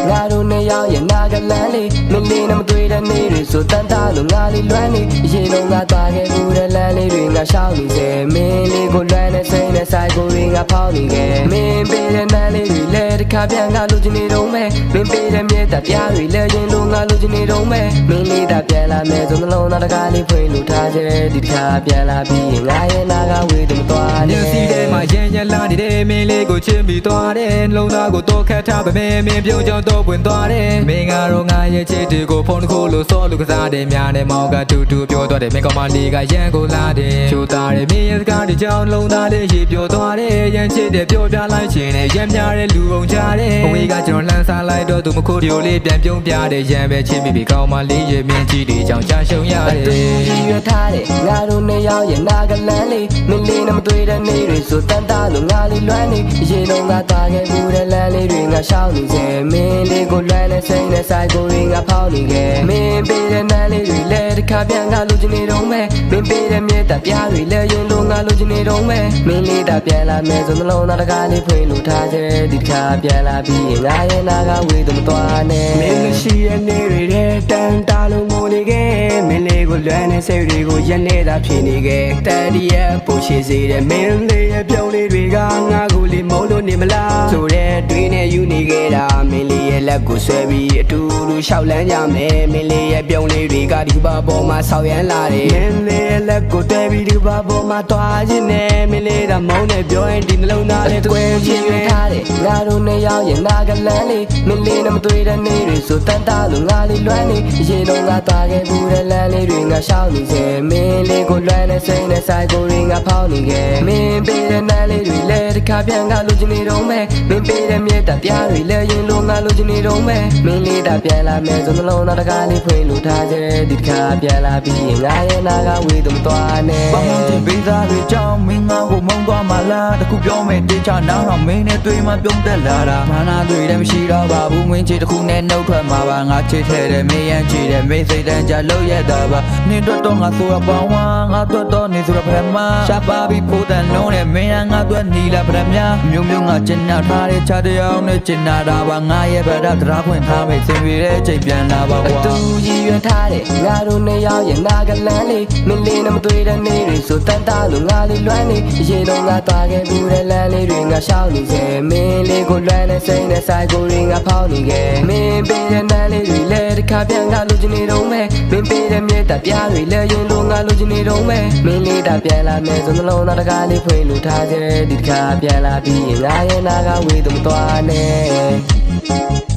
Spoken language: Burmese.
Garo ne yao ye naga lali Mili nam tui da ni ri su tan ta lu nga li luan ni Ye no nga ta ge bu da lan li ri nga shao ni se Mili ko luan ne say ne sai ko ri nga pao ni ge Min pe de nan li ri le de ka pian nga lu jin ni dong me Min pe de mye ta pia ri le yin lu nga lu jin ni dong me Min li ta pian la me zon long na da ka li phui lu tha je Di ka pian la pi nga ye naga we dum twa ne Si de ma yen yen la ni de min li ko chin bi twa de Long na ko to khat tha ba me min pyong chong toပွင့်သွားတယ်မင်းကတော့ငါရဲ့ချစ်တွေကိုဖုန်းတစ်ခုလို့စောလို့ကစားတယ်များနဲ့မောင်ကတူတူပြောသွားတယ်မင်းကောင်မလေးကရန်ကိုလာတယ်ချိုးသားတယ်မင်းရဲ့စကားတွေကြောင့်လုံးသားလေးရေပြောသွားတယ်ရန်ချစ်တယ်ပြောပြလိုက်ခြင်းနဲ့ရန်များတဲ့လူအောင်ကြတယ်အဝေးကကျွန်တော်လှမ်းစားလိုက်တော့သူမခိုးđiềuလေးပြန်ပြုံးပြတယ်ရန်ပဲချင်းမိပြီကောင်မလေးရဲ့မြင်ကြည့်တွေကြောင့်ရှာရှုံရတယ်သူကြီးရထားတယ်ငါတို့နှစ်ယောက်ရဲ့နာကလန်းလေးမင်းလေးနဲ့မတွေ့တဲ့နေ့တွေဆိုတန်တာလို့ငါလေးလွမ်းနေရေတော့ငါတာခဲ့ဘူးတဲ့လမ်းလေးတွေငါရှောက်နေစေမင်းလေးကိုလွမ်းနေစိမ့်နဲ့ဆိုင်ကိုရင်းငါဖောက်နေခဲ့မင်းပေးတဲ့နားလေးတွေလဲတစ်ခါပြန်ငါလူချင်နေတော့မဲမင်းပေးတဲ့မြေတပြားတွေလဲရင်လို့ငါလူချင်နေတော့မဲမင်းလေးတာပြန်လာမဲဆိုနှလုံးသားတကားလေးဖွင့်လို့ထားခဲ့ဒီတစ်ခါပြန်လာပြီးငါရဲ့နာကဝေးသူမသွားနဲ့မင်းမရှိတဲ့နေ့တွေတန်တာလုံးမိုးနေခဲ့မင်းလေးကိုလွမ်းနေစိတ်တွေကိုရက်နေတာဖြစ်နေခဲ့တန်ဒီရဲ့ပိုရှိစေတဲ့မင်းလေးရဲ့ပြုံးလေးတွေကငါကိုလေးမုန်းလို့နေမလားဆိုတဲ့တွင်းနဲ့ယူနေခဲ့တာမင်းလေးရဲ့လက်ကိုဆွဲပြီးအတူတူရှောက်လန်းကြမယ်မင်းလေးရဲ့ပြုံးလေးတွေကဒီဘာပေါ်မှာဆောက်ရမ်းလာတယ်မင်းလေးရဲ့လက်ကိုတဲပြီးဒီဘာပေါ်မှာတွားခြင်းနဲ့မင်းလေးကမုန်းနဲ့ပြောရင်ဒီနှလုံးသားလေးတွဲခြင်းနဲ့ထားတယ်ငါတို့နှစ်ယောက်ရဲ့နာကလန်းလေးမင်းလေးနဲ့မတွေ့တဲ့နေ့တွေဆိုတန်တာလို့ငါလေးလွမ်းနေရေတော့ငါတာခဲ့ဘူးတဲ့လမ်းလေးတွေငါရှောက်နေစေမင်းလေးကိုလွမ်းနေစိမ့်နဲ့ဆိုင်ကိုရင်းငါဖောက်နေခဲ့မင်းပေးတဲ့နားလေးတွေလဲတစ်ခါပြန်ငါလူချင်နေတော့မဲမင်းပေးတဲ့မြေတပြားတွေလဲရင်လို့ငါလူချင်နေတော့မဲမင်းလေးတာပြန်လာမဲဆိုနှလုံးသားတကားလေးဖွင့်လို့ထားကြဒီတစ်ခါပြန်လာပြီးငါရဲ့နာကဝေးသူမသွားနဲ့ပေါင်းတင်ပေးစားတွေကြောင့်မင်းငါကိုမုန်းသွားမှလားတခုပြောမယ်တေချာနားတော့မင်းနဲ့တွေ့မှပြုံးတက်လာတာမာနာတွေ့တယ်မရှိတော့ပါဘူးမင်းချစ်တခုနဲ့နှုတ်ထွက်မှာပါငါချစ်ထဲတယ်မင်းရန်ချစ်တယ်မင်းစိတ်တန်းကြလို့ရတာပါနင်တို့တော့ငါဆိုရပေါင်းဝါငါတို့တော့နေဆိုရပရမရှာပါပြီးဖို့တန်လုံးနဲ့မင်းရန်ငါတို့နီလာပရမမျိုးမျိုးငါကျင်နာထားတဲ့ချတရားနဲ့ကျင်နာတာပါငါရဲ့ဗဒတရားခွင့်ထားမယ်စင်ပြေတဲ့ချိန်ပြန်လာပါကွာသူကြီးရထားတယ်ငါတို့နှစ်ယောက်ရဲ့နာကလန်းလေးမင်းလေးနဲ့မတွေ့တဲ့နေ့တွေဆိုတန်တာလို့ငါလေးလွမ်းနေရေတော့ငါတာခဲ့ဘူးတဲ့လမ်းလေးတွေငါရှောက်နေစေမင်းလေးကိုလွမ်းနေစိမ့်နဲ့ဆိုင်ကိုရင်းငါဖောက်နေခဲ့မင်းပေးတဲ့နားလေးတွေလဲတစ်ခါပြန်ငါလူချင်နေတော့မဲမင်းပေးတဲ့မြေတပြားတွေလဲရင်လို့ငါလူချင်နေတော့မဲမင်းလေးတာပြန်လာမဲဆိုနှလုံးသားတကားလေးဖွင့်လို့ထားကြဒီတစ်ခါပြန်လာပြီးငါရဲ့နာကဝေးသူမသွားနဲ့